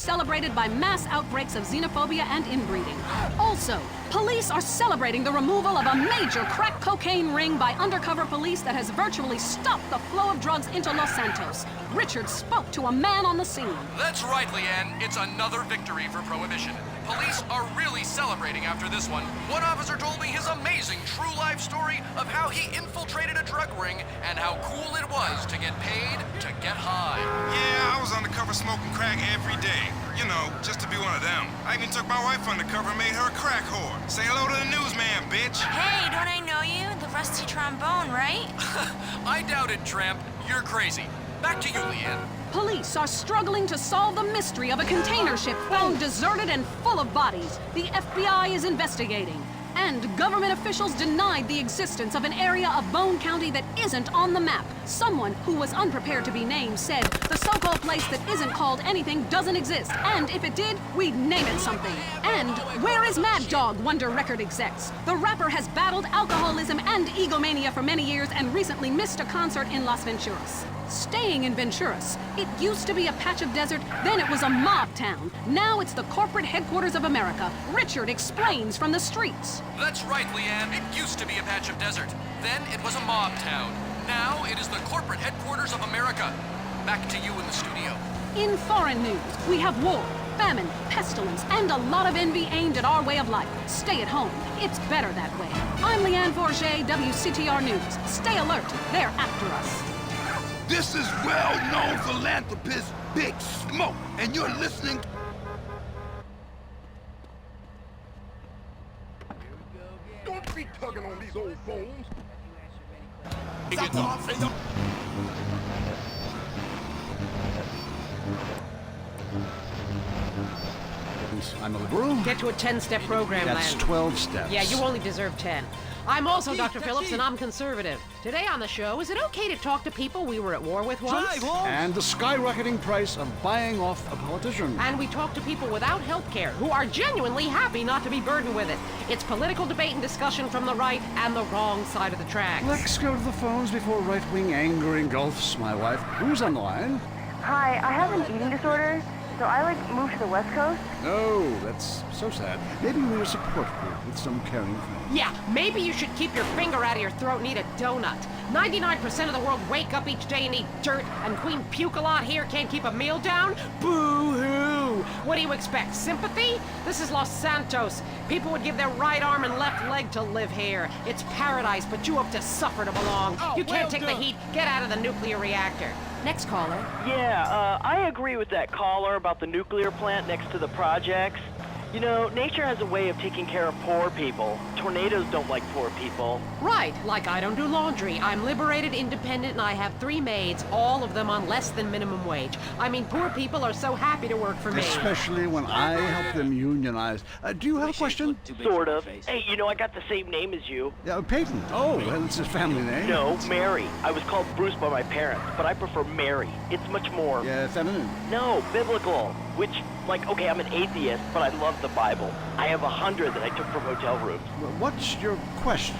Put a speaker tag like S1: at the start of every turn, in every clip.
S1: celebrated by mass outbreaks of xenophobia and inbreeding. Also, police are celebrating the removal of a major crack cocaine ring by undercover police that has virtually stopped the flow of drugs into Los Santos. Richard spoke to a man on the scene.
S2: That's right, Leanne. It's another victory for Prohibition. Police are really celebrating after this one. One officer told me his amazing true life story of how he infiltrated a drug ring and how cool it was to get paid to get high.
S3: Yeah, I was undercover smoking crack every day. You know, just to be one of them. I even took my wife undercover and made her a crack whore. Say hello to the newsman, bitch.
S4: Hey, don't I know you? The rusty trombone, right?
S2: I doubt it, Tramp. You're crazy. Back to you, Leanne.
S1: Police are struggling to solve the mystery of a container ship found deserted and full of bodies. The FBI is investigating. And government officials denied the existence of an area of Bone County that isn't on the map. Someone who was unprepared to be named said the so-called place that isn't called anything doesn't exist. And if it did, we'd name it something. And where is Mad Dog, wonder record execs? The rapper has battled alcoholism and egomania for many years and recently missed a concert in Las Venturas. Staying in Venturas, it used to be a patch of desert, then it was a mob town. Now it's the corporate headquarters of America. Richard explains from the streets.
S2: That's right, Leanne. It used to be a patch of desert. Then it was a mob town. Now it is the corporate headquarters of America. Back to you in the studio.
S1: In foreign news, we have war, famine, pestilence, and a lot of envy aimed at our way of life. Stay at home. It's better that way. I'm Leanne Forget, WCTR News. Stay alert. They're after us.
S5: This is well-known philanthropist Big Smoke, and you're listening. Don't be tugging on these old bones.
S6: I'm a liberal.
S7: Get to a 10-step program,
S6: That's
S7: Land.
S6: 12 steps.
S7: Yeah, you only deserve 10. I'm also Dr. Phillips, and I'm conservative. Today on the show, is it okay to talk to people we were at war with once?
S6: And the skyrocketing price of buying off a politician.
S7: And we talk to people without health care who are genuinely happy not to be burdened with it. It's political debate and discussion from the right and the wrong side of the tracks.
S6: Let's go to the phones before right-wing anger engulfs my wife. Who's on the line?
S8: Hi, I have an eating disorder, so I moved to the West Coast.
S6: Oh, that's so sad. Maybe we're a support group with some caring friends.
S7: Yeah, maybe you should keep your finger out of your throat and eat a donut. 99% of the world wake up each day and eat dirt, and Queen Puke-a-Lot here can't keep a meal down? Boo-hoo! What do you expect, sympathy? This is Los Santos. People would give their right arm and left leg to live here. It's paradise, but you have to suffer to belong. You can't take the heat. Get out of the nuclear reactor. Next caller.
S9: Yeah, I agree with that caller about the nuclear plant next to the projects. You know, nature has a way of taking care of poor people. Tornadoes don't like poor people.
S7: Right, like I don't do laundry. I'm liberated, independent, and I have 3 maids, all of them on less than minimum wage. I mean, poor people are so happy to work for me.
S6: Especially when I help them unionize. Do you have a question?
S9: Sort of. Hey, you know, I got the same name as you.
S6: Yeah, Peyton. Oh, well, it's his family name.
S9: No, Mary. I was called Bruce by my parents, but I prefer Mary. It's much more...
S6: Yeah, feminine.
S9: No, biblical. Which, like, okay, I'm an atheist, but I love the Bible. I have 100 that I took from hotel rooms.
S6: Well, what's your question?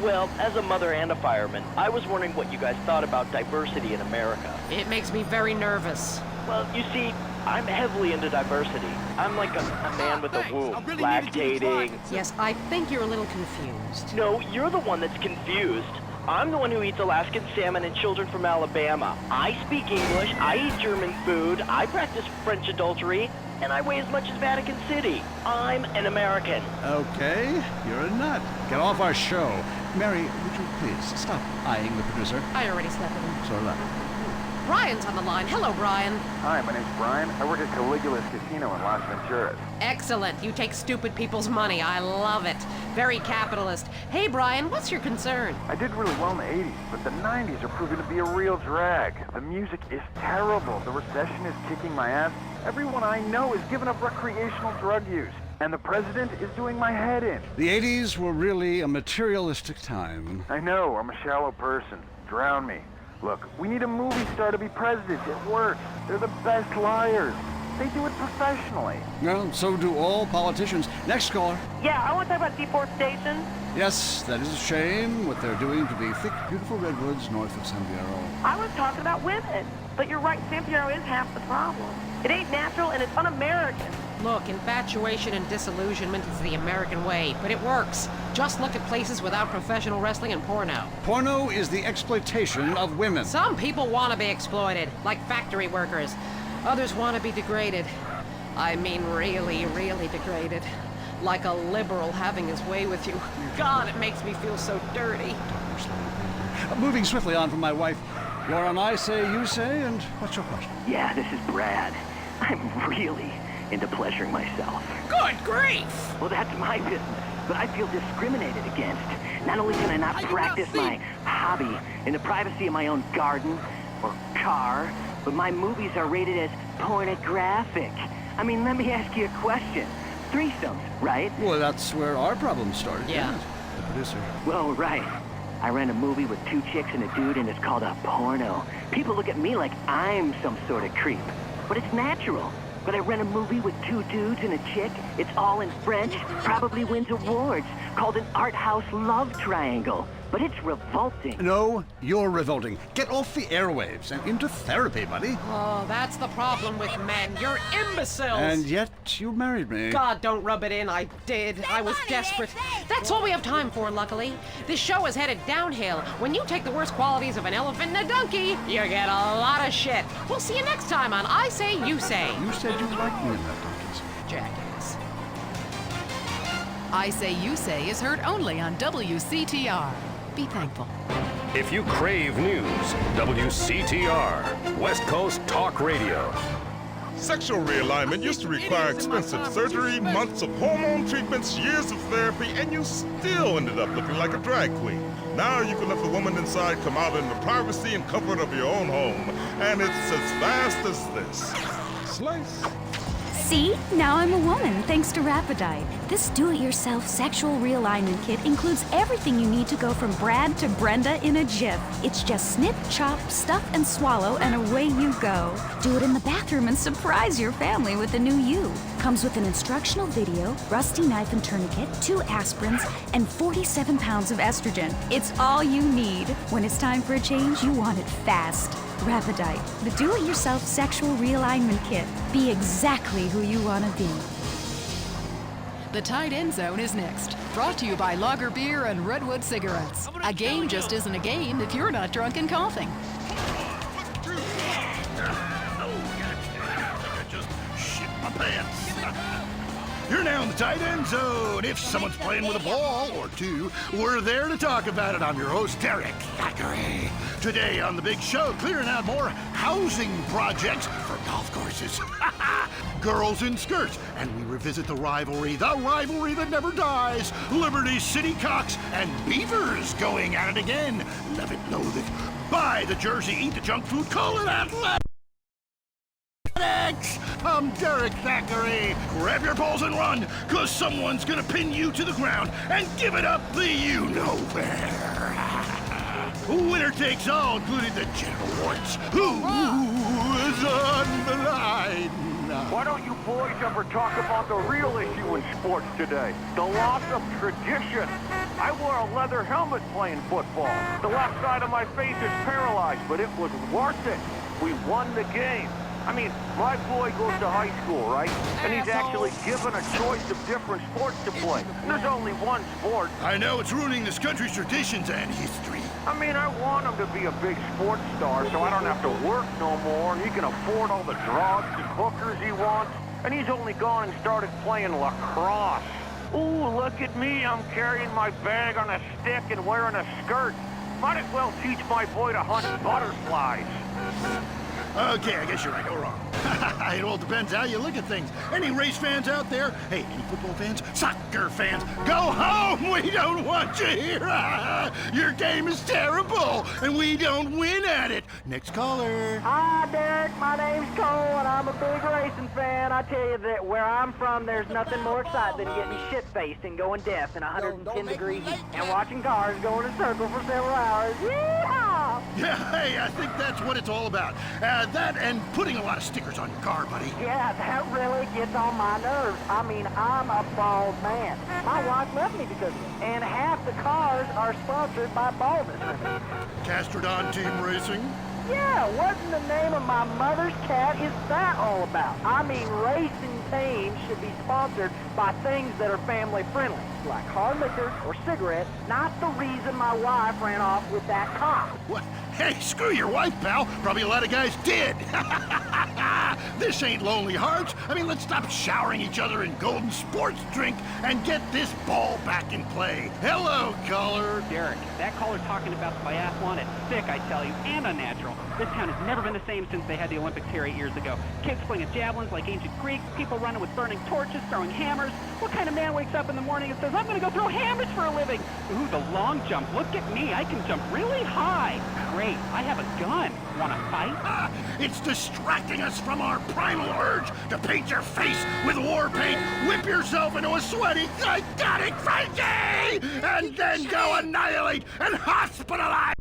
S9: Well, as a mother and a fireman, I was wondering what you guys thought about diversity in America.
S7: It makes me very nervous.
S9: Well, you see, I'm heavily into diversity. I'm like a man with a womb, lactating.
S7: Yes, I think you're a little confused.
S9: No, you're the one that's confused. I'm the one who eats Alaskan salmon and children from Alabama. I speak English, I eat German food, I practice French adultery, and I weigh as much as Vatican City. I'm an American.
S6: Okay, you're a nut. Get off our show. Mary, would you please stop eyeing the producer?
S7: I already slept with him.
S6: So did I.
S7: Brian's on the line. Hello, Brian.
S10: Hi, my name's Brian. I work at Caligula's Casino in Las Venturas.
S7: Excellent. You take stupid people's money. I love it. Very capitalist. Hey, Brian, what's your concern?
S10: I did really well in the 80s, but the 90s are proving to be a real drag. The music is terrible. The recession is kicking my ass. Everyone I know is giving up recreational drug use. And the president is doing my head in.
S6: The 80s were really a materialistic time.
S10: I know, I'm a shallow person. Drown me. Look, we need a movie star to be president. It works. They're the best liars. They do it professionally.
S6: Well, so do all politicians. Next caller.
S8: Yeah, I want to talk about deforestation.
S6: Yes, that is a shame, what they're doing to the thick, beautiful redwoods north of San Fierro.
S8: I was talking about women. But you're right, San Fierro is half the problem. It ain't natural and it's un-American.
S7: Look, infatuation and disillusionment is the American way, but it works. Just look at places without professional wrestling and porno.
S6: Porno is the exploitation of women.
S7: Some people want to be exploited, like factory workers. Others want to be degraded. I mean really, really degraded. Like a liberal having his way with you. God, it makes me feel so dirty.
S6: Moving swiftly on from my wife, you're on I Say, You Say, and what's your question?
S9: Yeah, this is Brad. I'm really into pleasuring myself.
S7: Good grief!
S9: Well, that's my business, but I feel discriminated against. Not only can I not practice my hobby in the privacy of my own garden or car, but my movies are rated as pornographic. I mean, let me ask you a question. Threesomes, right?
S6: Well, that's where our problem started.
S7: Yeah.
S6: isn't it? The producer.
S9: Well, right. I ran a movie with 2 chicks and a dude, and it's called a porno. People look at me like I'm some sort of creep, but it's natural. But I ran a movie with 2 dudes and a chick. It's all in French, probably wins awards, called an art house love triangle. But it's revolting.
S6: No, you're revolting. Get off the airwaves and into therapy, buddy.
S7: Oh, that's the problem with men. You're imbeciles!
S6: And yet, you married me.
S7: God, don't rub it in. I did. I was desperate. That's all we have time for, luckily. This show is headed downhill. When you take the worst qualities of an elephant and a donkey, you get a lot of shit. We'll see you next time on I Say, You Say.
S6: You said you liked me in that donkeys.
S7: Jackass.
S11: I Say, You Say is heard only on WCTR. Be thankful.
S12: If you crave news, WCTR, West Coast Talk Radio.
S3: Sexual realignment used to require expensive surgery, months of hormone treatments, years of therapy, and you still ended up looking like a drag queen. Now you can let the woman inside come out in the privacy and comfort of your own home, and it's as fast as this. Slice.
S13: See? Now I'm a woman, thanks to Rapadite. This do-it-yourself sexual realignment kit includes everything you need to go from Brad to Brenda in a jiff. It's just snip, chop, stuff, and swallow, and away you go. Do it in the bathroom and surprise your family with the new you. Comes with an instructional video, rusty knife and tourniquet, 2 aspirins, and 47 pounds of estrogen. It's all you need. When it's time for a change, you want it fast. Rapadite, the do-it-yourself sexual realignment kit. Be exactly who you want to be.
S11: The Tight End Zone is next. Brought to you by Lager Beer and Redwood Cigarettes. A game just isn't a game if you're not drunk and coughing.
S5: Just shit my pants. You're now in the tight end zone. If someone's playing with a ball or 2, we're there to talk about it. I'm your host, Derek Thackeray. Today on The Big Show, clearing out more housing projects for golf courses. Girls in skirts. And we revisit the rivalry that never dies. Liberty City Cocks and Beavers going at it again. Love it, loathe it. Buy the jersey, eat the junk food, call it athletics. I'm Derek Thackeray. Grab your balls and run, cause someone's gonna pin you to the ground and give it up the you-know-where. Winner takes all, including the general awards. Who is on the line?
S10: Why don't you boys ever talk about the real issue in sports today? The loss of tradition. I wore a leather helmet playing football. The left side of my face is paralyzed, but it was worth it. We won the game. I mean, my boy goes to high school, right? And he's actually given a choice of different sports to play. There's only one sport.
S5: I know it's ruining this country's traditions and history.
S10: I mean, I want him to be a big sports star so I don't have to work no more. He can afford all the drugs and hookers he wants. And he's only gone and started playing lacrosse. Ooh, look at me. I'm carrying my bag on a stick and wearing a skirt. Might as well teach my boy to hunt butterflies.
S5: Okay, I guess you're right. Go wrong. It all depends how you look at things. Any race fans out there? Hey, any football fans? Soccer fans? Go home! We don't want you here! Your game is terrible, and we don't win at it. Next caller.
S8: Hi, Derek. My name's Cole, and I'm a big racing fan. I tell you that where I'm from, there's nothing more exciting than getting shit-faced and going deaf in 110 degrees heat and watching cars go in a circle for several hours. Yeehaw!
S5: Yeah, hey, I think that's what it's all about. That and putting a lot of stickers on your car, buddy.
S8: Yeah, that really gets on my nerves. I mean, I'm a bald man. My wife left me because of it. And half the cars are sponsored by baldness.
S5: Castrodon Team Racing.
S8: Yeah, what in the name of my mother's cat is that all about? I mean, racing teams should be sponsored by things that are family friendly, like hard liquor or cigarettes, not the reason my wife ran off with that cop.
S5: What? Hey, screw your wife, pal. Probably a lot of guys did. This ain't Lonely Hearts. I mean, let's stop showering each other in golden sports drink and get this ball back in play. Hello, caller.
S14: Derek, that caller talking about biathlon is sick, I tell you, and unnatural. This town has never been the same since they had the Olympics here 8 years ago. Kids playing javelins like ancient Greeks, people running with burning torches, throwing hammers. What kind of man wakes up in the morning and says, I'm gonna go throw hammers for a living? Ooh, the long jump. Look at me, I can jump really high. Great, I have a gun. Wanna fight?
S5: It's distracting us from our primal urge to paint your face with war paint, whip yourself into a sweaty, psychotic frenzy, and then go annihilate and hospitalize.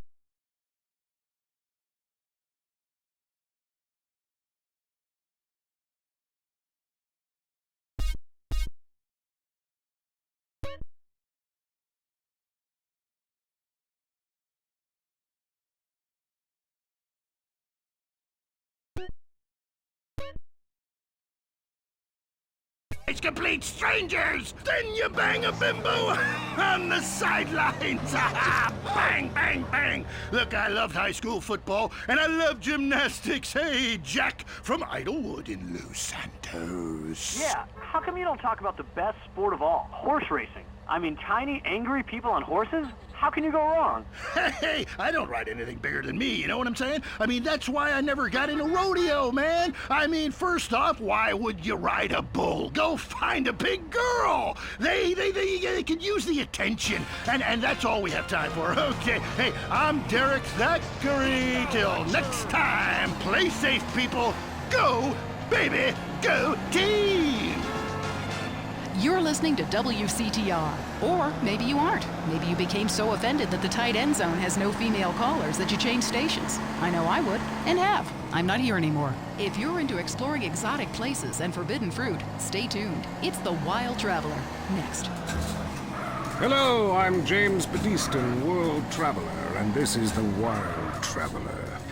S5: It's complete strangers! Then you bang a bimbo on the sidelines! Bang, bang, bang! Look, I loved high school football, and I love gymnastics. Hey, Jack from Idlewood in Los Santos.
S15: Yeah, how come you don't talk about the best sport of all, horse racing? I mean, tiny, angry people on horses? How can you go wrong?
S5: Hey, I don't ride anything bigger than me, you know what I'm saying? I mean, that's why I never got into rodeo, man. I mean, first off, why would you ride a bull? Go find a big girl. They can use the attention, and that's all we have time for. Okay, hey, I'm Derek Thackeray. Till next time, play safe, people. Go, baby, go team!
S11: You're listening to WCTR. Or maybe you aren't. Maybe you became so offended that the tight end zone has no female callers that you changed stations. I know I would, and have. I'm not here anymore. If you're into exploring exotic places and forbidden fruit, stay tuned. It's The Wild Traveler. Next.
S12: Hello, I'm James Badiston, World Traveler, and this is The Wild Traveler.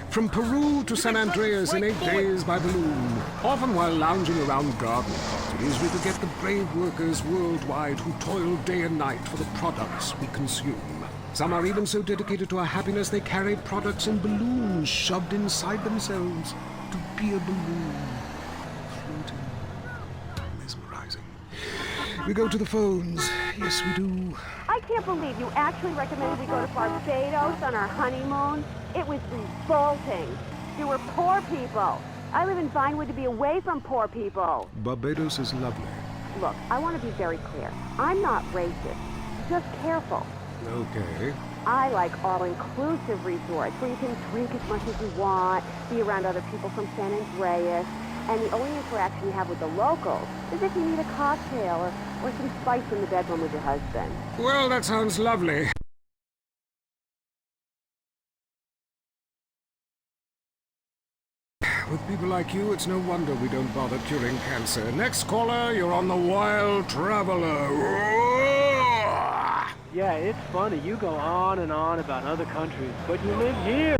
S12: From Peru to San Andreas in 8 days by balloon, often while lounging around garden parties, we forget the brave workers worldwide who toil day and night for the products we consume. Some are even so dedicated to our happiness they carry products in balloons shoved inside themselves to be a balloon. Floating. Mesmerizing. We go to the phones. Yes, we do.
S16: I can't believe you actually recommended we go to Barbados on our honeymoon. It was revolting. You were poor people. I live in Vinewood to be away from poor people.
S12: Barbados is lovely.
S16: Look, I want to be very clear. I'm not racist. Just careful.
S12: Okay.
S16: I like all-inclusive resorts where you can drink as much as you want, be around other people from San Andreas, and the only interaction you have with the locals is if you need a cocktail or some spice in the bedroom with your husband.
S12: Well, that sounds lovely. With people like you, it's no wonder we don't bother curing cancer. Next caller, you're on The Wild Traveler.
S15: Yeah, it's funny. You go on and on about other countries, but you live here.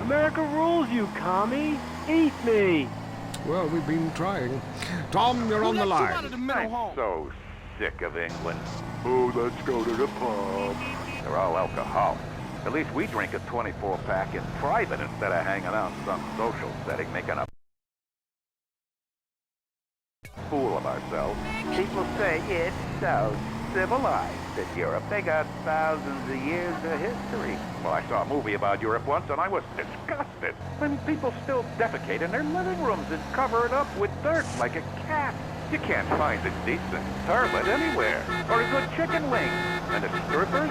S15: America rules, you commie. Eat me.
S12: Well, we've been trying. Tom, you're on the line.
S10: I'm so sick of England. Oh, let's go to the pub. They're all alcoholics. At least we drink a 24-pack in private instead of hanging out in some social setting making a fool of ourselves. People say it's so civilized in Europe. They got thousands of years of history. Well, I saw a movie about Europe once, and I was disgusted. When people still defecate in their living rooms and cover it up with dirt like a cat. You can't find a decent toilet anywhere, or a good chicken wing. And the strippers?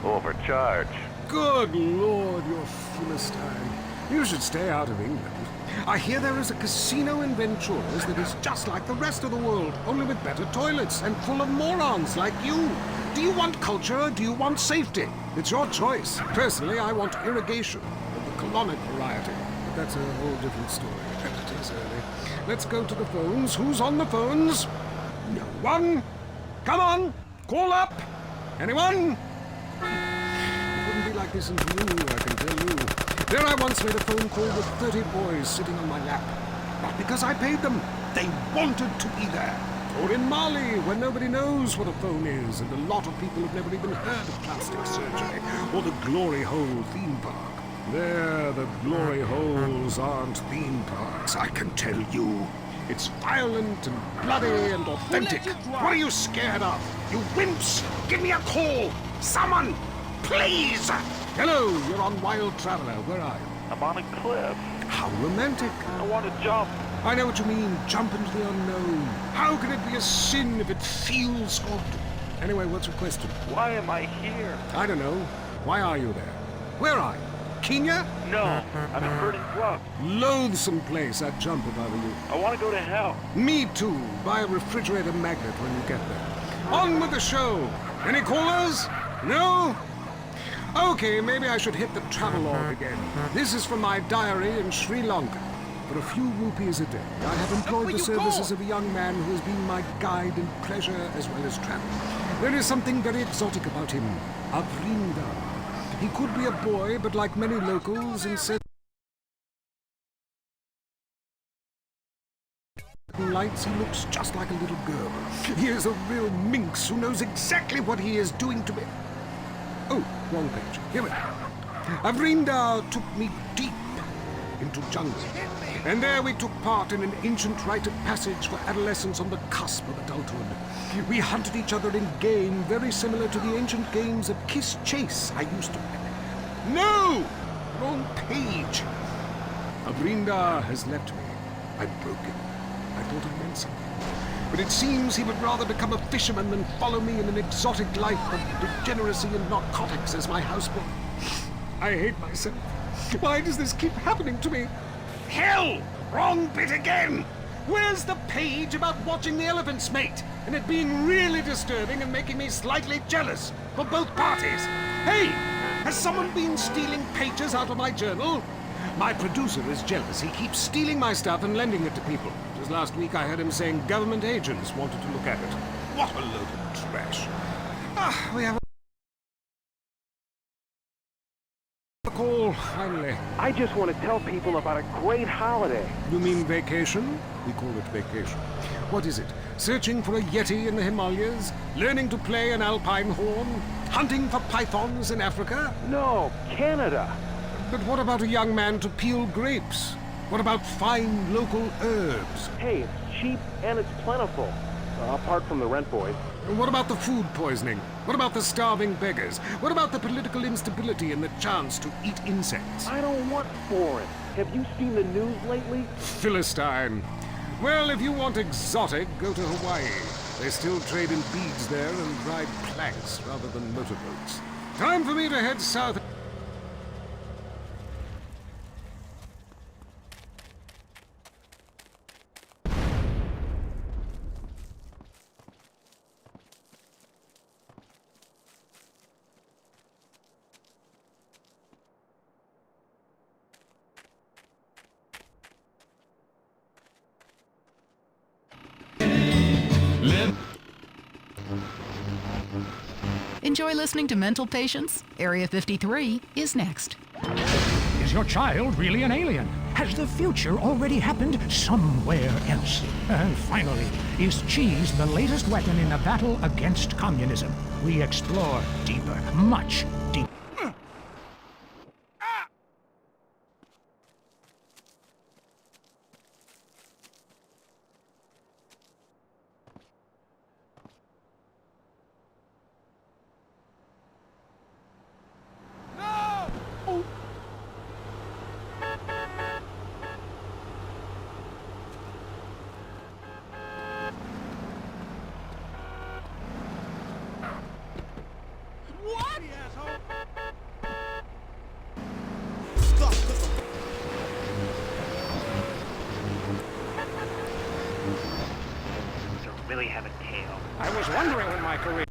S10: Overcharge.
S12: Good Lord, you're Philistine. You should stay out of England. I hear there is a casino in Venturas that is just like the rest of the world, only with better toilets and full of morons like you. Do you want culture or do you want safety? It's your choice. Personally, I want irrigation of the colonic variety. But that's a whole different story. It is early. Let's go to the phones. Who's on the phones? No one. Come on, call up. Anyone? It wouldn't be like this in Peru, I can tell you. There I once made a phone call with 30 boys sitting on my lap. Not because I paid them. They wanted to be there. Or in Mali, where nobody knows what a phone is, and a lot of people have never even heard of plastic surgery, or the Glory Hole theme park. There, the Glory Holes aren't theme parks, I can tell you. It's violent and bloody and authentic. What are you scared of? You wimps! Give me a call! Someone! Please! Hello, you're on Wild Traveler. Where are you?
S17: I'm on a cliff.
S12: How romantic.
S17: I want to jump.
S12: I know what you mean. Jump into the unknown. How can it be a sin if it feels good? Anyway, what's your question?
S17: Why am I here?
S12: I don't know. Why are you there? Where are you? Kenya?
S17: No, I'm in Burning Bluff.
S12: Loathsome place. I'd jump if I were you.
S17: I want to go to hell.
S12: Me too. Buy a refrigerator magnet when you get there. On with the show. Any callers? No? Okay, maybe I should hit the travelogue again. This is from my diary in Sri Lanka. For a few rupees a day, I have employed the services of a young man who has been my guide in pleasure as well as travel. There is something very exotic about him. Avrinda. He could be a boy, but like many locals in certain lights, he looks just like a little girl. He is a real minx who knows exactly what he is doing to me. Oh, wrong page. Here we go. Avrinda took me deep into jungle. And there we took part in an ancient rite of passage for adolescents on the cusp of adulthood. We hunted each other in game very similar to the ancient games of Kiss Chase I used to play. No! Wrong page. Avrinda has left me. I'm broken. I thought I meant something. But it seems he would rather become a fisherman than follow me in an exotic life of degeneracy and narcotics as my houseboy. I hate myself. Why does this keep happening to me? Hell! Wrong bit again! Where's the page about watching the elephants mate, and it being really disturbing and making me slightly jealous for both parties? Hey! Has someone been stealing pages out of my journal? My producer is jealous. He keeps stealing my stuff and lending it to people. Just last week I heard him saying government agents wanted to look at it. What a load of trash. We have a call, finally.
S15: I just want to tell people about a great holiday.
S12: You mean vacation? We call it vacation. What is it? Searching for a yeti in the Himalayas? Learning to play an alpine horn? Hunting for pythons in Africa?
S15: No, Canada.
S12: But what about a young man to peel grapes? What about fine local herbs?
S15: Hey, it's cheap and it's plentiful. Apart from the rent boys.
S12: What about the food poisoning? What about the starving beggars? What about the political instability and the chance to eat insects?
S15: I don't want foreign. Have you seen the news lately?
S12: Philistine. Well, if you want exotic, go to Hawaii. They still trade in beads there and ride planks rather than motorboats. Time for me to head south.
S11: Enjoy listening to Mental Patients? Area 53 is next.
S18: Is your child really an alien? Has the future already happened somewhere else? And finally, is cheese the latest weapon in the battle against communism? We explore deeper, much deeper.
S5: What? Asshole.
S14: really have a tail.
S18: I was wondering when my career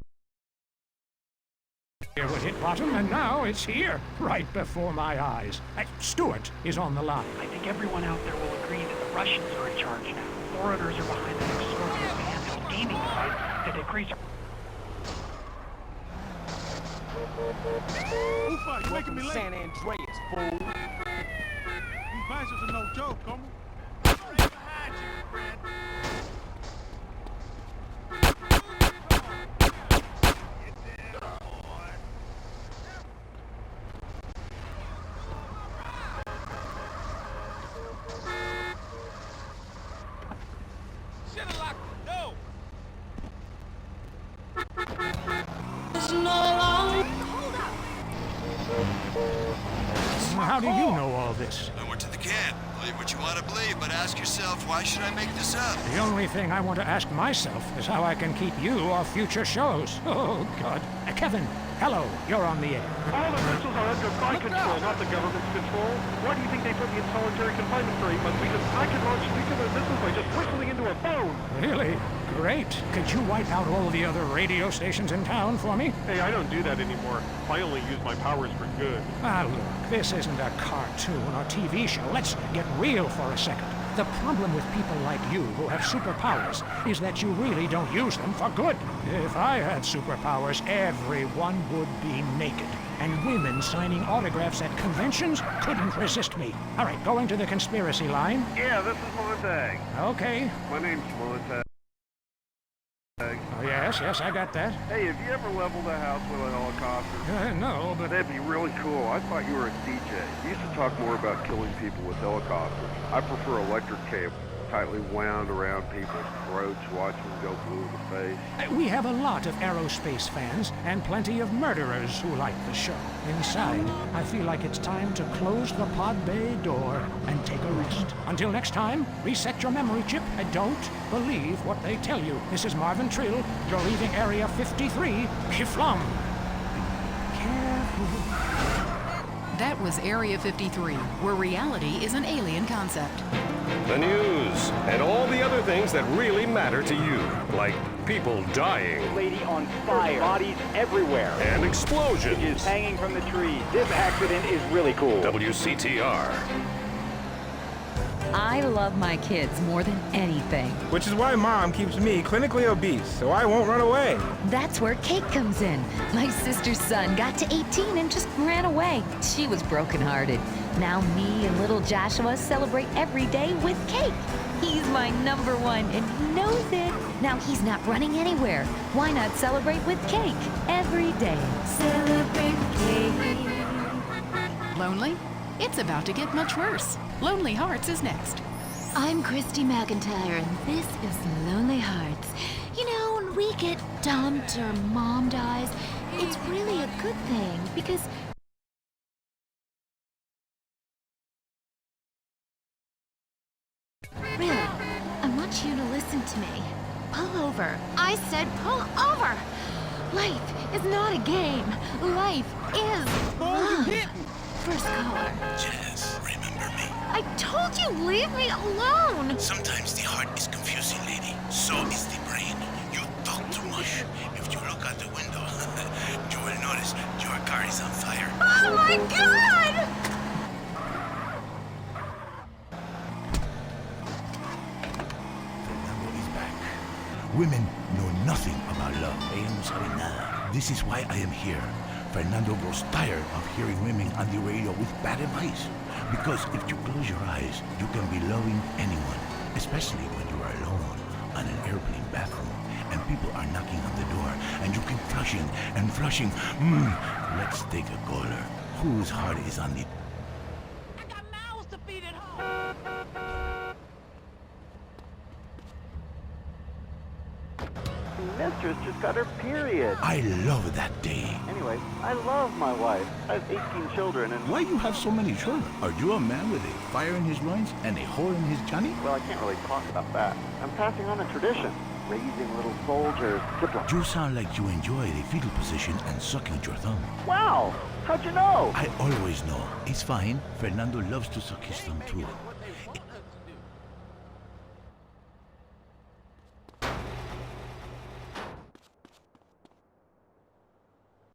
S18: would hit bottom, and now it's here, right before my eyes. Stuart is on the line.
S14: I think everyone out there will agree that the Russians are in charge now. Foreigners are behind that extraordinary handheld gaming device that decrease.
S19: Ufa, you're making me late.
S20: San Andreas, fool.
S19: These prices are no joke, come on.
S18: How do you know all this?
S21: I went to the camp. Believe what you want to believe, but ask yourself, why should I make this up?
S18: The only thing I want to ask myself is how I can keep you off future shows. Oh, God. Kevin, hello. You're on the air.
S17: All the missiles are under my control, not the government's control. Why do you think they put me in solitary confinement for 8 months? Because I can launch nuclear missiles by just whistling into a phone.
S18: Really? Great. Could you wipe out all the other radio stations in town for me?
S17: Hey, I don't do that anymore. I only use my powers for good.
S18: Ah, look, this isn't a cartoon or TV show. Let's get real for a second. The problem with people like you who have superpowers is that you really don't use them for good. If I had superpowers, everyone would be naked. And women signing autographs at conventions couldn't resist me. All right, going to the conspiracy line.
S17: Yeah, this is Montag.
S18: Okay.
S17: My name's Montag.
S18: Oh, yes, I got that.
S17: Hey, have you ever leveled a house with a helicopter?
S18: No, but...
S17: That'd be really cool. I thought you were a DJ. You used to talk more about killing people with helicopters. I prefer electric cable, tightly wound around people's throats, watching them go blue in the face.
S18: We have a lot of aerospace fans and plenty of murderers who like the show. Inside, I feel like it's time to close the pod bay door and take a rest. Until next time, reset your memory chip and don't believe what they tell you. This is Marvin Trill. You're leaving Area 53. Kiflam. Careful.
S11: That was Area 53, where reality is an alien concept.
S22: The news, and all the other things that really matter to you, like people dying.
S15: Lady on fire. Bodies everywhere.
S22: And explosions.
S15: Is hanging from the trees. This accident is really cool.
S22: WCTR.
S23: I love my kids more than anything.
S24: Which is why Mom keeps me clinically obese, so I won't run away.
S23: That's where Cake comes in. My sister's son got to 18 and just ran away. She was brokenhearted. Now me and little Joshua celebrate every day with Cake. He's my number one, and he knows it. Now he's not running anywhere. Why not celebrate with Cake every day? Celebrate Cake.
S11: Lonely? It's about to get much worse. Lonely Hearts is next.
S25: I'm Christy McIntyre, and this is Lonely Hearts. You know, when we get dumped or mom dies, it's really a good thing, because really, I want you to listen to me. Pull over. I said pull over. Life is not a game. Life is love. First caller.
S26: Jess, remember me?
S25: I told you, leave me alone.
S26: Sometimes the heart is confusing, lady. So is the brain. You talk too much. If you look out the window, you will notice your car is on fire.
S25: Oh my God!
S27: Women know nothing about love. Ellos no saben nada. This is why I am here. Fernando grows tired of hearing women on the radio with bad advice. Because if you close your eyes, you can be loving anyone, especially when you are alone on an airplane bathroom and people are knocking on the door and you keep flushing and flushing. Let's take a caller. Whose heart is on the...
S15: Mistress just got her period.
S27: I love that day.
S15: Anyway, I love my wife. I have 18 children and...
S27: Why you have so many children? Are you a man with a fire in his loins and a whore in his Johnny?
S15: Well, I can't really talk about that. I'm passing on a tradition. Raising little soldiers.
S27: You sound like you enjoy the fetal position and sucking your thumb.
S15: Wow! How'd you know?
S27: I always know. It's fine. Fernando loves to suck his thumb too.